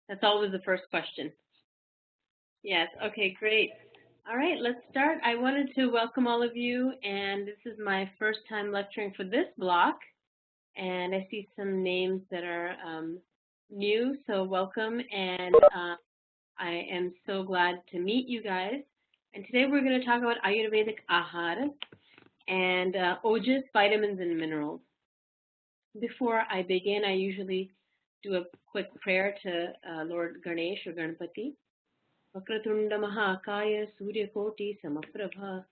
That's always the first question. Yes, okay, great. All right, let's start. I wanted to welcome all of you, and this is my first time lecturing for this block. And I see some names that are new, so welcome. And I am so glad to meet you guys. And today we're going to talk about Ayurvedic Ahara and Ojas, vitamins, and minerals. Before I begin, I usually do a quick prayer to Lord Ganesh or Ganpati. Vakratunda Mahakaya Suryakoti Samaprabha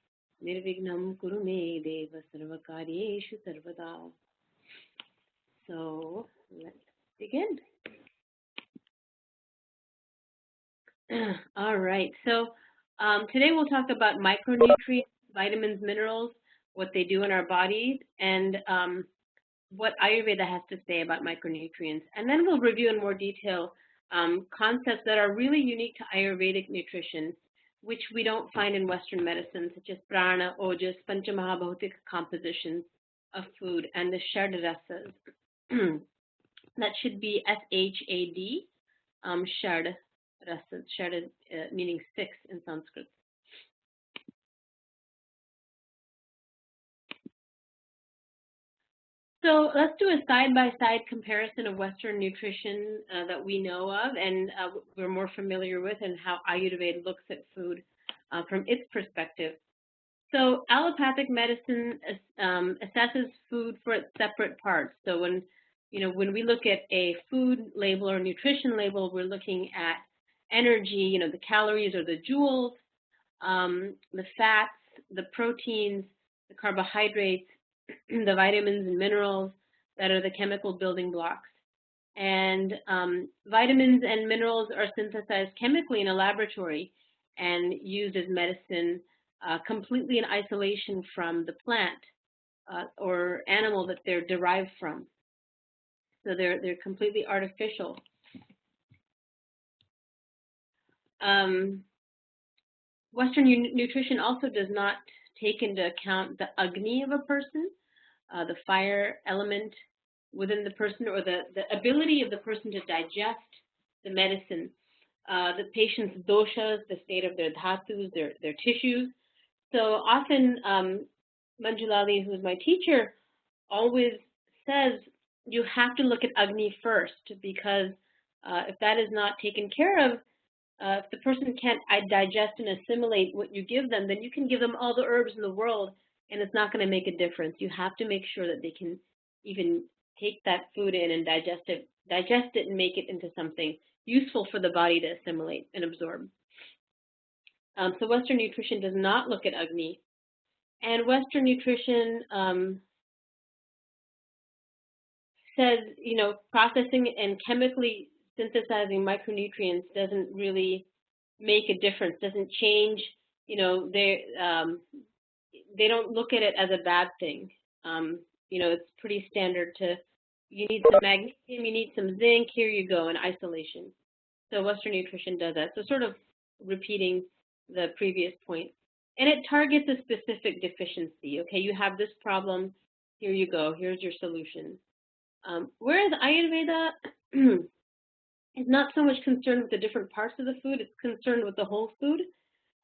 Nirvignam Kurume Deva Sarvakaryeshu Sarvada. So let's begin. All right. So today we'll talk about micronutrients, vitamins, minerals, what they do in our bodies, and what Ayurveda has to say about micronutrients. And then we'll review in more detail concepts that are really unique to Ayurvedic nutrition, which we don't find in Western medicine, such as prana, ojas, panchamahabhautika compositions of food, and the shad rasas. That should be S-H-A-D, shad rasas. Shad meaning six in Sanskrit. So let's do a side-by-side comparison of Western nutrition that we know of and we're more familiar with, and how Ayurveda looks at food from its perspective. So allopathic medicine assesses food for its separate parts. So when we look at a food label or nutrition label, we're looking at energy, the calories or the joules, the fats, the proteins, the carbohydrates, the vitamins and minerals that are the chemical building blocks. And vitamins and minerals are synthesized chemically in a laboratory and used as medicine completely in isolation from the plant or animal that they're derived from. So they're completely artificial. Western nutrition also does not take into account the agni of a person, the fire element within the person, or the ability of the person to digest the medicine, the patient's doshas, the state of their dhatus, their tissues. So often, Manjulali, who's my teacher, always says you have to look at agni first, because if that is not taken care of, if the person can't digest and assimilate what you give them, then you can give them all the herbs in the world, and it's not going to make a difference. You have to make sure that they can even take that food in and digest it and make it into something useful for the body to assimilate and absorb. So Western nutrition does not look at agni. And Western nutrition says, processing and chemically synthesizing micronutrients doesn't really make a difference, doesn't change, they don't look at it as a bad thing. It's pretty standard you need some magnesium, you need some zinc, here you go, in isolation. So Western nutrition does that. So sort of repeating the previous point. And it targets a specific deficiency. Okay, you have this problem, here you go, here's your solution. Whereas Ayurveda is not so much concerned with the different parts of the food, it's concerned with the whole food.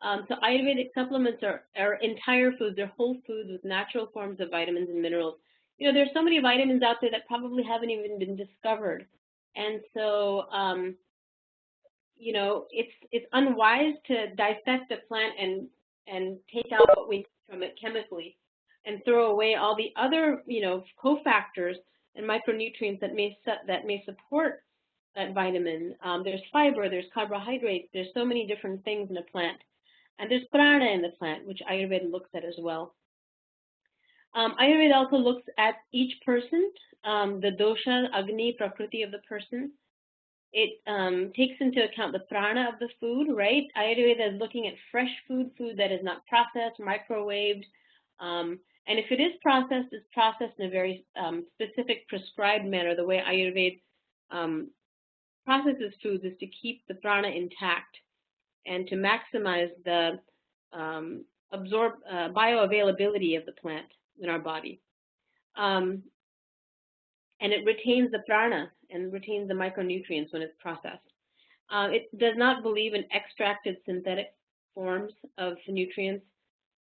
So Ayurvedic supplements are entire foods, they're whole foods with natural forms of vitamins and minerals. There's so many vitamins out there that probably haven't even been discovered. And so, it's unwise to dissect a plant and take out what we need from it chemically and throw away all the other, cofactors and micronutrients that may support that vitamin. There's fiber, there's carbohydrates, there's so many different things in a plant. And there's prana in the plant, which Ayurveda looks at as well. Ayurveda also looks at each person, the dosha, agni, prakriti of the person. It takes into account the prana of the food, right? Ayurveda is looking at fresh food that is not processed, microwaved. And if it is processed, it's processed in a very specific prescribed manner. The way Ayurveda processes foods is to keep the prana intact and to maximize the bioavailability of the plant in our body. And it retains the prana and retains the micronutrients when it's processed. It does not believe in extracted synthetic forms of nutrients.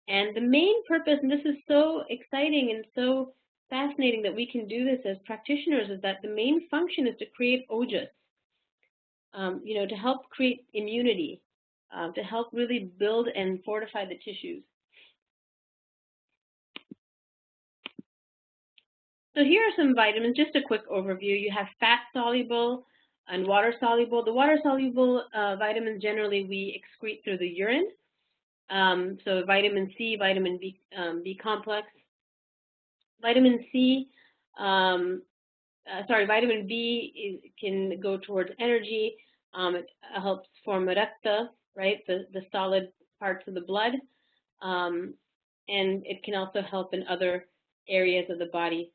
And the main purpose, and this is so exciting and so fascinating that we can do this as practitioners, is that the main function is to create ojas, to help create immunity, to help really build and fortify the tissues. So here are some vitamins, just a quick overview. You have fat-soluble and water-soluble. The water-soluble vitamins generally we excrete through the urine. So vitamin C, vitamin B complex. Vitamin C, vitamin B can go towards energy. It helps form rakta, right, the solid parts of the blood. And it can also help in other areas of the body.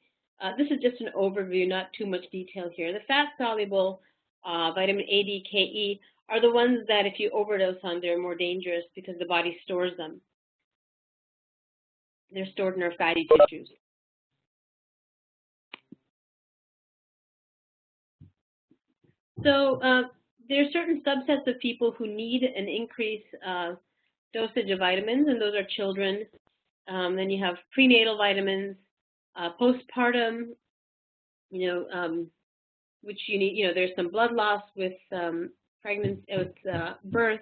This is just an overview, not too much detail here. The fat-soluble vitamin A, D, K, E are the ones that if you overdose on, they're more dangerous because the body stores them. They're stored in our fatty tissues. So there are certain subsets of people who need an increased dosage of vitamins, and those are children. Then you have prenatal vitamins, postpartum, which you need, there's some blood loss with pregnancy, with birth.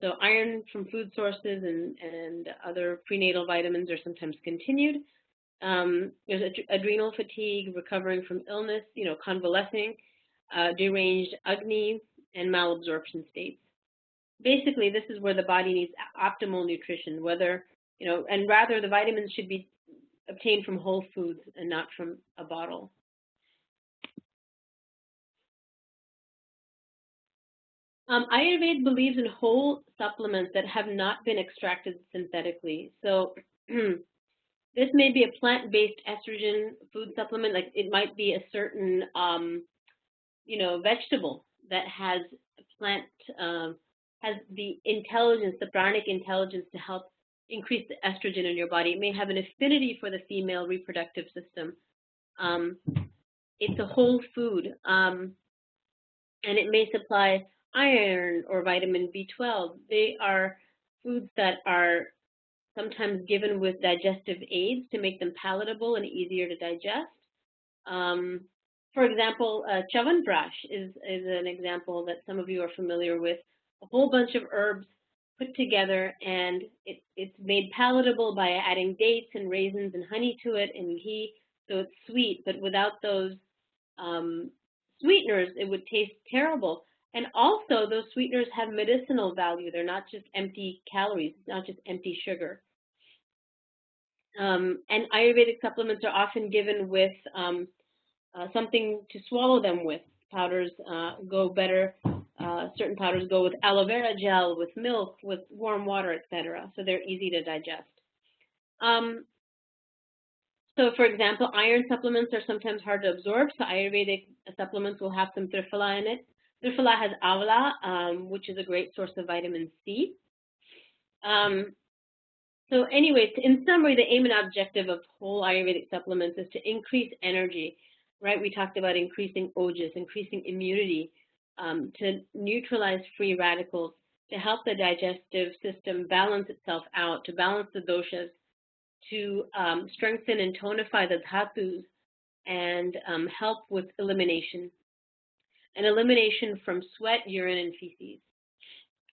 So iron from food sources and other prenatal vitamins are sometimes continued. There's adrenal fatigue, recovering from illness, convalescing, deranged agni, and malabsorption states. Basically, this is where the body needs optimal nutrition, and rather the vitamins should be obtained from whole foods and not from a bottle. Ayurveda believes in whole supplements that have not been extracted synthetically. So this may be a plant-based estrogen food supplement, like it might be a certain, vegetable that has has the intelligence, the pranic intelligence to help increase the estrogen in your body. It may have an affinity for the female reproductive system. It's a whole food, and it may supply iron or vitamin B12. They are foods that are sometimes given with digestive aids to make them palatable and easier to digest. For example, Chyawanprash is an example that some of you are familiar with. A whole bunch of herbs put together, and it's made palatable by adding dates and raisins and honey to it and ghee, so it's sweet, but without those sweeteners, it would taste terrible. And also, those sweeteners have medicinal value. They're not just empty calories, it's not just empty sugar. And Ayurvedic supplements are often given with something to swallow them with. Powders go better. Certain powders go with aloe vera gel, with milk, with warm water, etc. So they're easy to digest. So, for example, iron supplements are sometimes hard to absorb. So Ayurvedic supplements will have some triphala in it. Triphala has avla, which is a great source of vitamin C. So anyways, in summary, the aim and objective of whole Ayurvedic supplements is to increase energy, right? We talked about increasing ojas, increasing immunity, to neutralize free radicals, to help the digestive system balance itself out, to balance the doshas, to strengthen and tonify the dhatus, and help with elimination. And elimination from sweat, urine, and feces.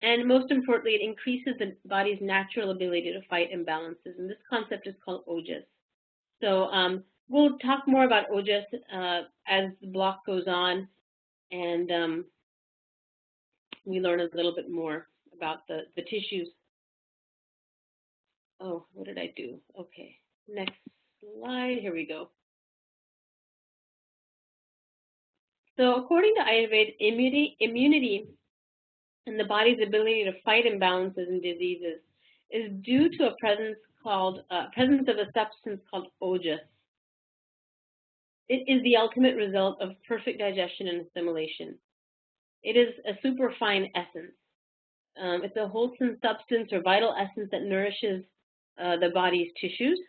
And most importantly, it increases the body's natural ability to fight imbalances. And this concept is called Ojas. So we'll talk more about Ojas as the block goes on, and we learn a little bit more about the tissues. Oh, what did I do? Okay, next slide. Here we go. So according to Ayurveda, immunity and the body's ability to fight imbalances and diseases is due to a presence of a substance called Ojas. It is the ultimate result of perfect digestion and assimilation. It is a superfine essence. It's a wholesome substance or vital essence that nourishes the body's tissues.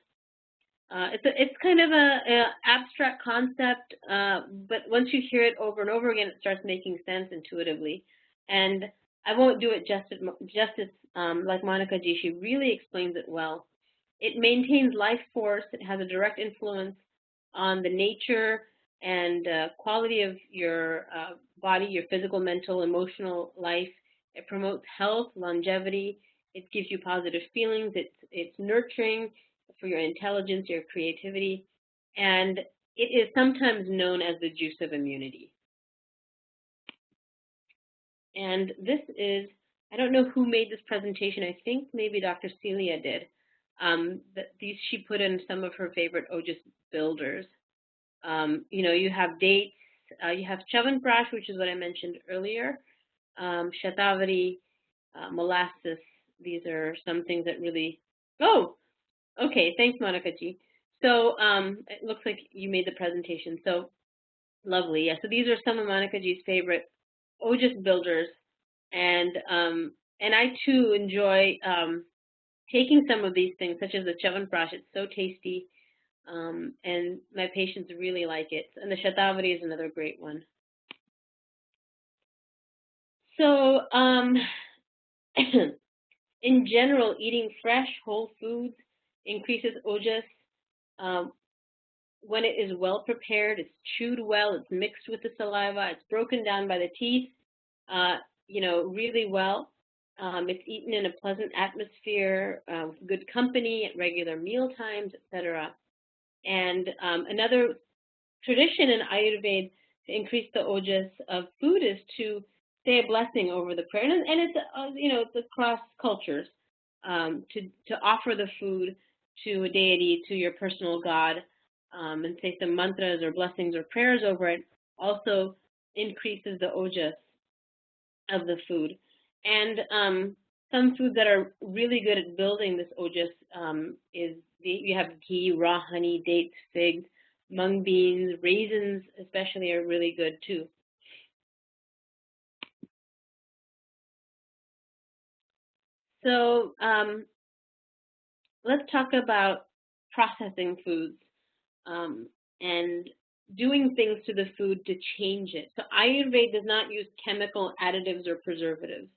It's kind of a abstract concept, but once you hear it over and over again, it starts making sense intuitively. And I won't do it justice like Monica G. She really explains it well. It maintains life force. It has a direct influence on the nature and quality of your body, your physical, mental, emotional life. It promotes health, longevity. It gives you positive feelings. It's nurturing for your intelligence, your creativity, and it is sometimes known as the juice of immunity. And this is, I don't know who made this presentation. I think maybe Dr. Celia did. She put in some of her favorite Ojas builders. You have dates, you have Chyawanprash, which is what I mentioned earlier, Shatavari, molasses. These are some things that really, oh, okay, thanks, Monica G. So it looks like you made the presentation. So lovely. Yeah, so these are some of Monica G's favorite Ojas builders. And I too enjoy taking some of these things, such as the Chyawanprash. It's so tasty. And my patients really like it. And the Shatavari is another great one. So in general, eating fresh, whole foods increases Ojas. When it is well prepared, it's chewed well, it's mixed with the saliva, it's broken down by the teeth, really well. It's eaten in a pleasant atmosphere, with good company, at regular meal times, etc. And another tradition in Ayurveda to increase the ojas of food is to say a blessing over the prayer, and it's across cultures, to offer the food to a deity, to your personal God, and say some mantras or blessings or prayers over it also increases the ojas of the food. And some foods that are really good at building this ojas you have ghee, raw honey, dates, figs, mung beans, raisins especially are really good too. So let's talk about processing foods and doing things to the food to change it. So Ayurveda does not use chemical additives or preservatives.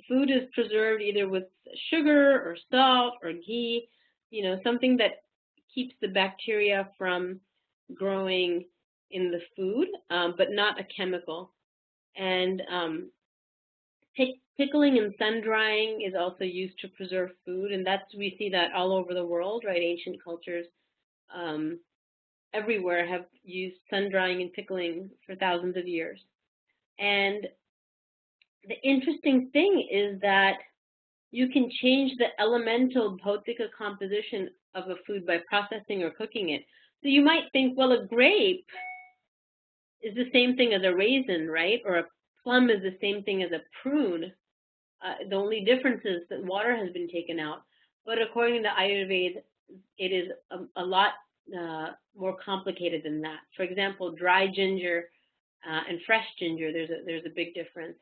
Food is preserved either with sugar or salt or ghee, something that keeps the bacteria from growing in the food, but not a chemical. And pickling and sun drying is also used to preserve food, and we see that all over the world, right? Ancient cultures everywhere have used sun drying and pickling for thousands of years. And the interesting thing is that you can change the elemental bhautika composition of a food by processing or cooking it. So you might think, well, a grape is the same thing as a raisin, right? Or a plum is the same thing as a prune. The only difference is that water has been taken out. But according to Ayurveda, it is a lot more complicated than that. For example, dry ginger and fresh ginger, there's a big difference.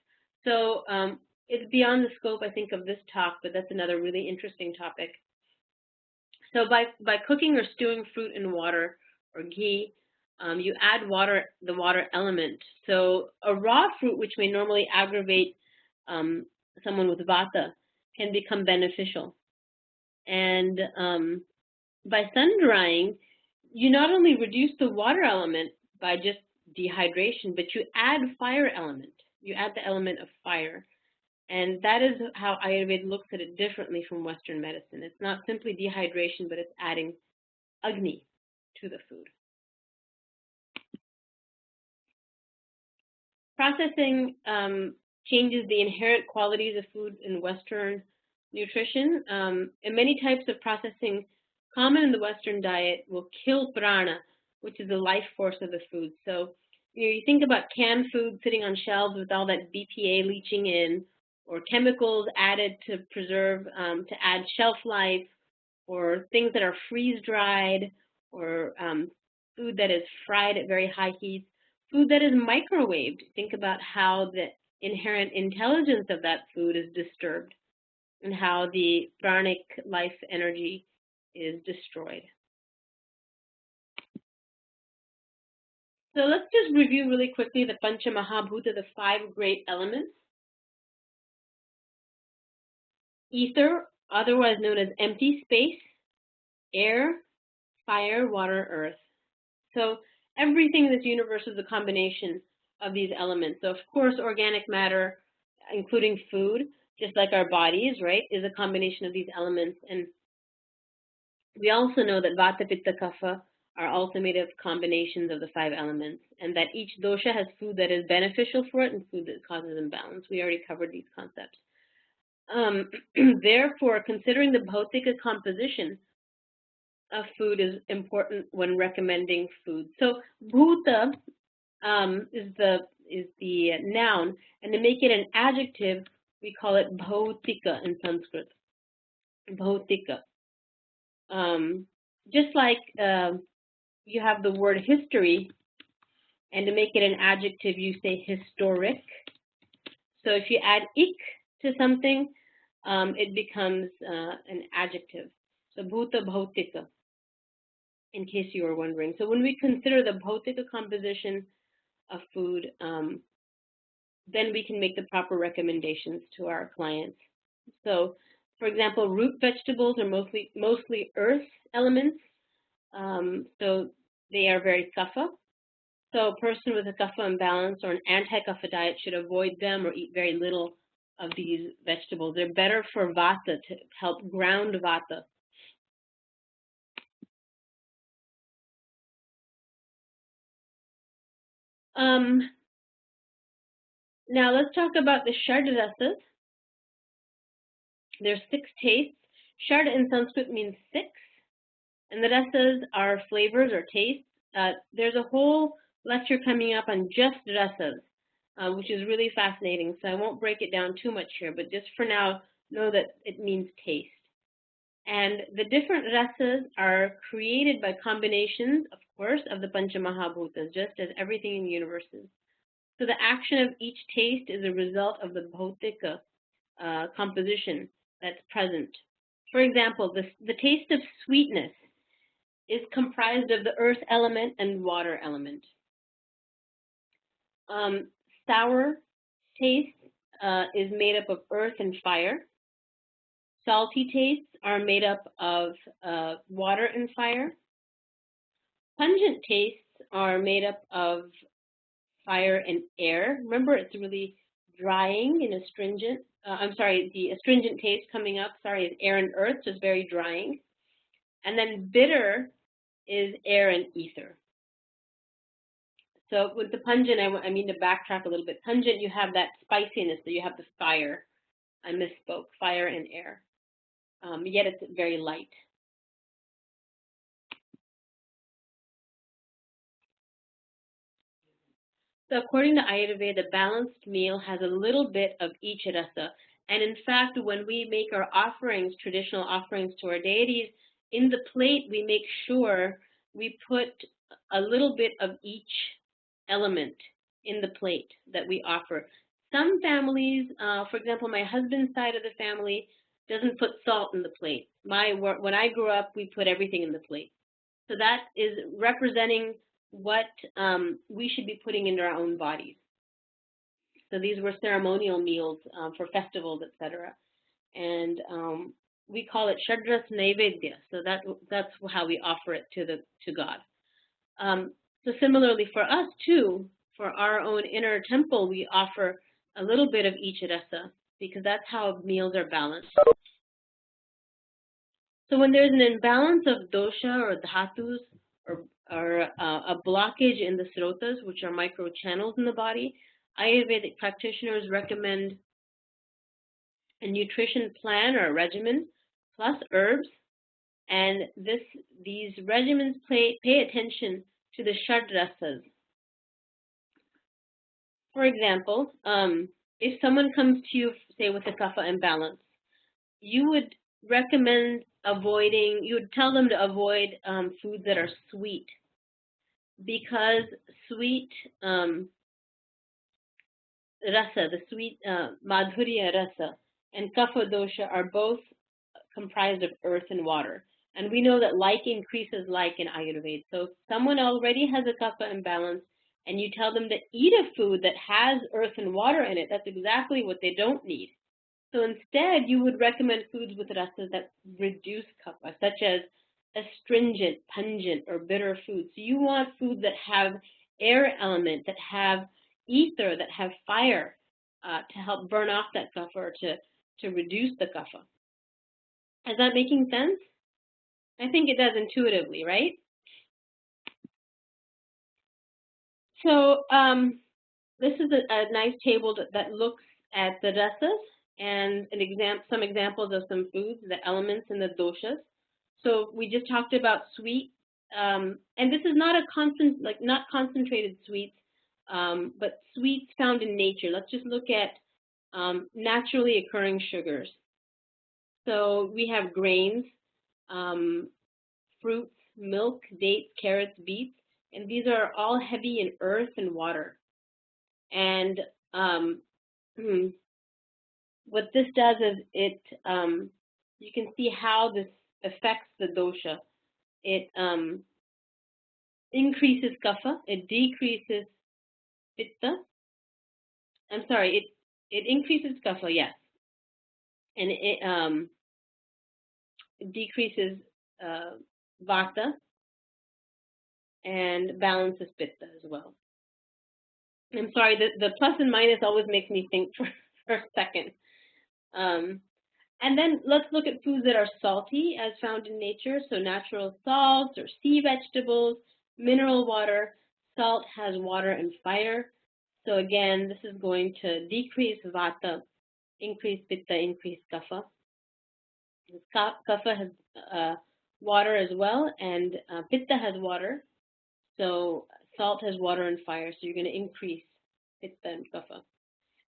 So it's beyond the scope, I think, of this talk, but that's another really interesting topic. So by cooking or stewing fruit in water or ghee, you add the water element. So a raw fruit, which may normally aggravate someone with vata, can become beneficial. And by sun drying, you not only reduce the water element by just dehydration, but you add fire element. You add the element of fire. And that is how Ayurveda looks at it differently from Western medicine. It's not simply dehydration, but it's adding Agni to the food. Processing changes the inherent qualities of food in Western nutrition. And many types of processing common in the Western diet will kill prana, which is the life force of the food. So you think about canned food sitting on shelves with all that BPA leaching in, or chemicals added to preserve, to add shelf life, or things that are freeze-dried, or food that is fried at very high heat, food that is microwaved. Think about how the inherent intelligence of that food is disturbed and how the pranic life energy is destroyed. So let's just review really quickly the Pancha Mahabhuta, the 5 great elements. Ether, otherwise known as empty space, air, fire, water, earth. So everything in this universe is a combination of these elements. So of course, organic matter, including food, just like our bodies, right, is a combination of these elements. And we also know that Vata, Pitta, Kapha are also made of combinations of the 5 elements, and that each dosha has food that is beneficial for it and food that causes imbalance. We already covered these concepts. Therefore, considering the bhautika composition of food is important when recommending food. So bhuta is the noun, and to make it an adjective, we call it bhautika in Sanskrit. Bhautika. Just like you have the word history, and to make it an adjective, you say historic. So if you add ik to something, it becomes an adjective. So bhuta bhautika, in case you were wondering. So when we consider the bhautika composition of food, then we can make the proper recommendations to our clients. So, for example, root vegetables are mostly earth elements, so they are very kapha. So a person with a kapha imbalance or an anti-kapha diet should avoid them or eat very little of these vegetables. They're better for vata, to help ground vata. Now let's talk about the Shad rasas. There's 6 tastes. Shad in Sanskrit means 6, and the rasas are flavors or tastes. There's a whole lecture coming up on just rasas, which is really fascinating, so I won't break it down too much here, but just for now, know that it means taste. And the different rasas are created by combinations, of course, of the Pancha Mahabhutas, just as everything in the universe is. So the action of each taste is a result of the bhautika composition that's present. For example, the taste of sweetness is comprised of the earth element and water element. Sour taste is made up of earth and fire. Salty tastes are made up of water and fire. Pungent tastes are made up of fire and air. Remember, it's really drying and astringent. The astringent taste coming up, is air and earth, just very drying. And then bitter is air and ether. So with the pungent, I mean to backtrack a little bit. Pungent, you have that spiciness, so you have the fire. I misspoke, fire and air. Yet it's very light. So according to Ayurveda, the balanced meal has a little bit of each rasa. And in fact, when we make our offerings, traditional offerings to our deities, in the plate, we make sure we put a little bit of each element in the plate that we offer. Some families, for example, my husband's side of the family doesn't put salt in the plate. When I grew up, we put everything in the plate. So that is representing what we should be putting into our own bodies. So these were ceremonial meals for festivals, etc. And we call it Shadras Naivedya. So that's how we offer it to God. So similarly for us too, for our own inner temple, we offer a little bit of each rasa because that's how meals are balanced. So when there's an imbalance of dosha or dhatus or a blockage in the srotas, which are micro channels in the body, Ayurvedic practitioners recommend a nutrition plan or a regimen plus herbs, and these regimens pay attention to the Shad rasas. For example, if someone comes to you, say, with a kapha imbalance, you would recommend you would tell them to avoid foods that are sweet, because sweet rasa, the sweet madhurya rasa, and kapha dosha are both comprised of earth and water. And we know that like increases like in Ayurveda. So if someone already has a kapha imbalance, and you tell them to eat a food that has earth and water in it, that's exactly what they don't need. So instead, you would recommend foods with rasas that reduce kapha, such as astringent, pungent, or bitter foods. So you want foods that have air element, that have ether, that have fire to help burn off that kapha or to reduce the kapha. Is that making sense? I think it does intuitively, right? So this is a nice table that looks at the rasas and some examples of some foods, the elements and the doshas. So we just talked about sweet, and this is not not concentrated sweets, but sweets found in nature. Let's just look at naturally occurring sugars. So we have grains, fruits, milk, dates, carrots, beets, and these are all heavy in earth and water. And what this does is you can see how this affects the dosha. It increases kapha, it decreases pitta. I'm sorry, it increases kapha, yes, and it decreases vata and balances pitta as well. I'm sorry, the plus and minus always makes me think for a second. And then let's look at foods that are salty as found in nature. So natural salts or sea vegetables, mineral water. Salt has water and fire. So again, this is going to decrease vata, increase pitta, increase kapha. Kapha has water as well, and pitta has water. So salt has water and fire, so you're going to increase pitta and kapha.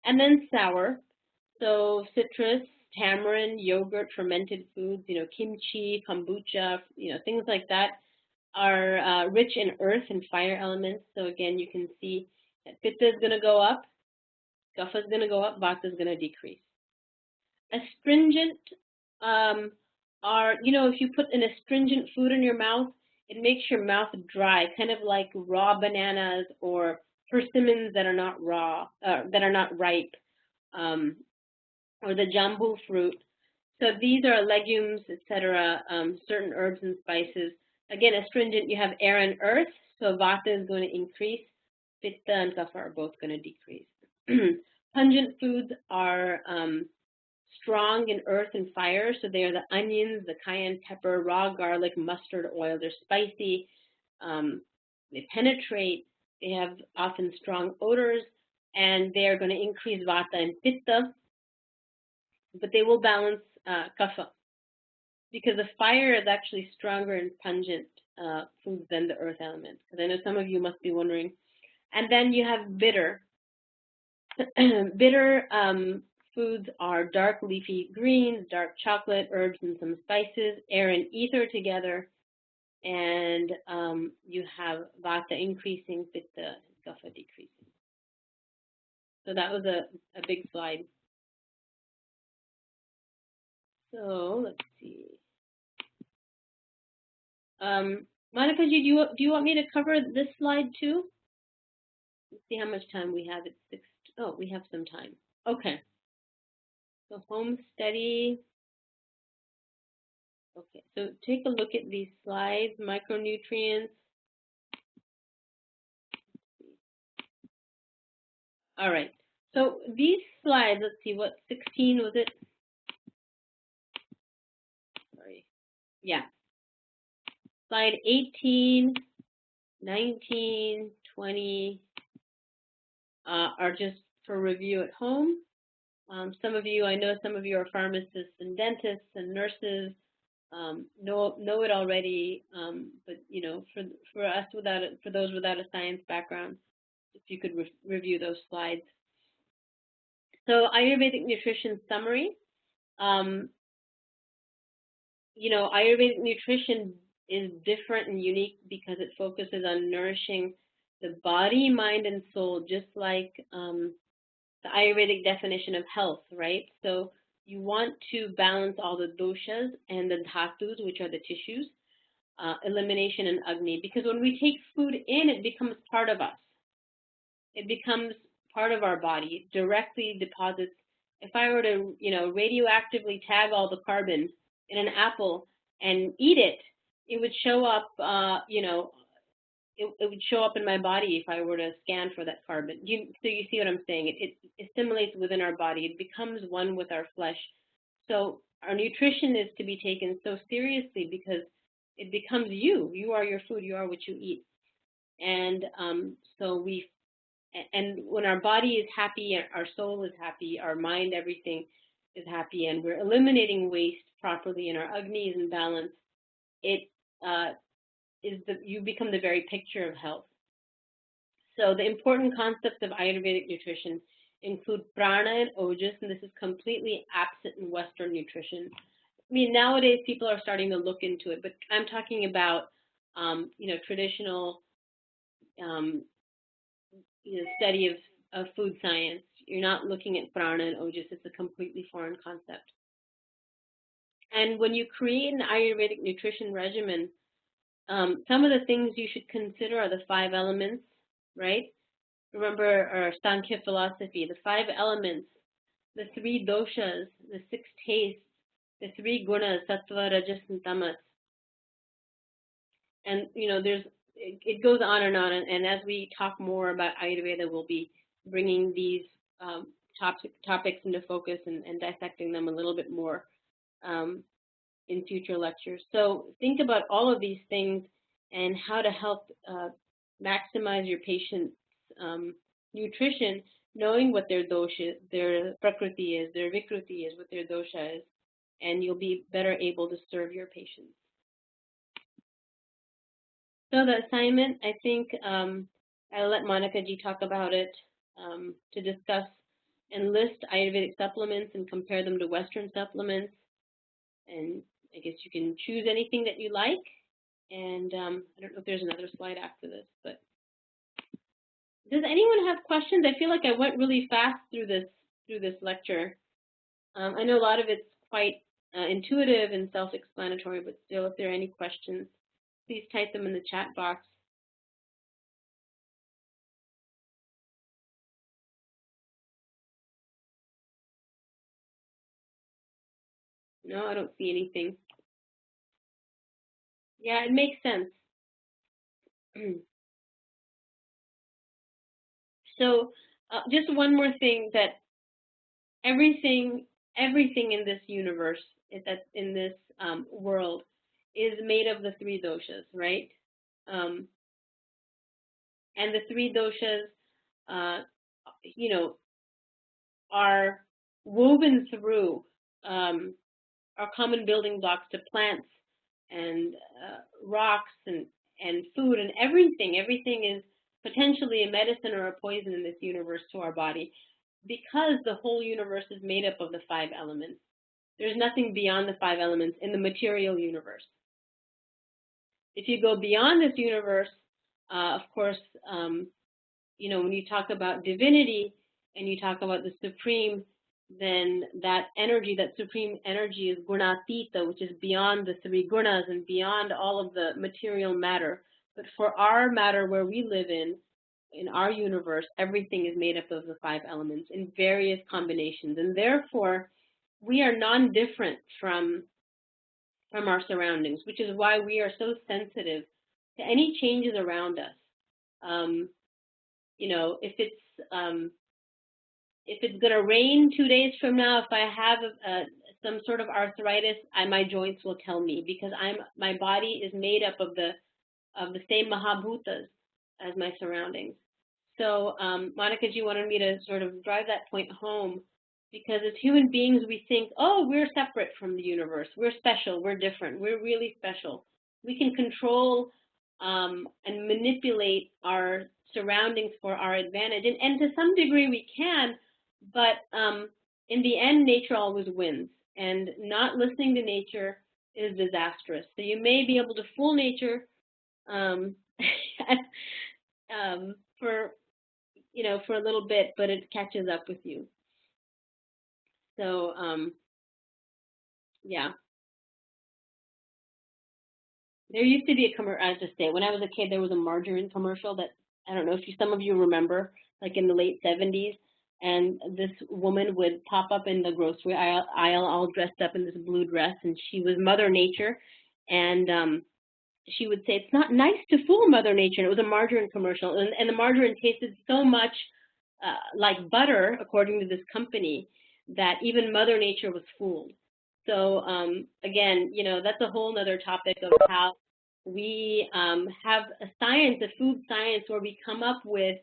And then sour. So citrus, tamarind, yogurt, fermented foods, kimchi, kombucha, things like that are rich in earth and fire elements. So again, you can see that pitta is going to go up, kapha is going to go up, vata is going to decrease. Astringent if you put an astringent food in your mouth, it makes your mouth dry, kind of like raw bananas or persimmons that are not that are not ripe. Or the jambu fruit. So these are legumes, etc., certain herbs and spices. Again, astringent, you have air and earth, so vata is going to increase, pitta and kapha are both going to decrease. Pungent foods are strong in earth and fire, so they are the onions, the cayenne pepper, raw garlic, mustard oil. They're spicy, they penetrate, they have often strong odors, and they are going to increase vata and pitta, but they will balance kapha because the fire is actually stronger in pungent foods than the earth element. Because I know some of you must be wondering. And then you have bitter. Bitter foods are dark leafy greens, dark chocolate, herbs, and some spices, air and ether together. And you have vata increasing, pitta, kapha decreasing. So that was a big slide. So let's see. Monica, do you want me to cover this slide too? Let's see how much time we have. It's 6. Oh, we have some time. Okay. So home study. Okay. So take a look at these slides. Micronutrients. All right. So these slides. Let's see. What 16 was it? Sorry. Yeah. Slide 18, 19, 20 are just for review at home. Some of you, I know some of you are pharmacists and dentists and nurses, know it already, but for us for those without a science background, if you could review those slides. So Ayurvedic nutrition summary. Ayurvedic nutrition is different and unique because it focuses on nourishing the body, mind, and soul, just like the Ayurvedic definition of health, right? So you want to balance all the doshas and the dhatus, which are the tissues, elimination and agni, because when we take food in, it becomes part of us. it becomes part of our body. It directly deposits. If I were to, radioactively tag all the carbon in an apple and eat it, it would show up, it would show up in my body if I were to scan for that carbon. So you see what I'm saying? It assimilates within our body. It becomes one with our flesh. So our nutrition is to be taken so seriously because it becomes you. You are your food. You are what you eat. And and when our body is happy, our soul is happy, our mind, everything is happy, and we're eliminating waste properly, and our Agni is in balance, it you become the very picture of health. So the important concepts of Ayurvedic nutrition include prana and ojas, and this is completely absent in Western nutrition. I mean, nowadays people are starting to look into it, but I'm talking about, traditional, study of food science. You're not looking at prana and ojas. It's a completely foreign concept. And when you create an Ayurvedic nutrition regimen, some of the things you should consider are the 5 elements, right? Remember our Sankhya philosophy, the 5 elements, the 3 doshas, the 6 tastes, the 3 gunas, sattva, rajas, and tamas. And, it goes on, and as we talk more about Ayurveda, we'll be bringing these topics into focus and dissecting them a little bit more in future lectures. So think about all of these things and how to help maximize your patient's nutrition, knowing what their dosha, their prakriti is, their vikruti is, what their dosha is, and you'll be better able to serve your patients. So the assignment, I think I'll let Monica Ji talk about it, to discuss and list Ayurvedic supplements and compare them to Western supplements. And I guess you can choose anything that you like. And I don't know if there's another slide after this, but does anyone have questions? I feel like I went really fast through this lecture. I know a lot of it's quite intuitive and self-explanatory, but still, if there are any questions, please type them in the chat box. No, I don't see anything. Yeah, it makes sense. So just one more thing, that everything in this universe, in this world, is made of the 3 doshas, right? And the 3 doshas, are woven through, are common building blocks to plants and rocks and food and everything. Everything is potentially a medicine or a poison in this universe to our body, because the whole universe is made up of the 5 elements. There's nothing beyond the 5 elements in the material universe. If you go beyond this universe, of course, when you talk about divinity and you talk about the supreme, then that energy, that supreme energy, is gunatita, which is beyond the 3 gunas and beyond all of the material matter. But for our matter, where we live in our universe, everything is made up of the 5 elements in various combinations, and therefore we are non-different from our surroundings, which is why we are so sensitive to any changes around us. If it's going to rain 2 days from now, if I have some sort of arthritis, my joints will tell me, because my body is made up of the same mahabhutas as my surroundings. So Monica Ji wanted me to sort of drive that point home, because as human beings we think, oh, we're separate from the universe, we're special, we're different, we're really special. We can control and manipulate our surroundings for our advantage, and to some degree we can, but in the end nature always wins, and not listening to nature is disastrous. So you may be able to fool nature for a little bit, but it catches up with you. So yeah. There used to be a commercial, I just say, when I was a kid, there was a margarine commercial that, I don't know if some of you remember, like in the late 70s, and this woman would pop up in the grocery aisle all dressed up in this blue dress, and she was Mother Nature, and she would say, it's not nice to fool Mother Nature. And it was a margarine commercial, and the margarine tasted so much like butter, according to this company, that even Mother Nature was fooled. So again, that's a whole other topic of how we have a science, a food science, where we come up with,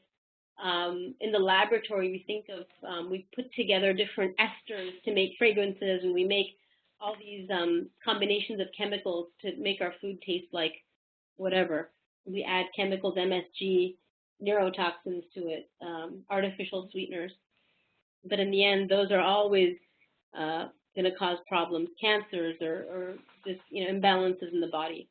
in the laboratory, we think of, we put together different esters to make fragrances, and we make all these combinations of chemicals to make our food taste like whatever. We add chemicals, MSG, neurotoxins to it, artificial sweeteners. But in the end, those are always going to cause problems, cancers, or just imbalances in the body.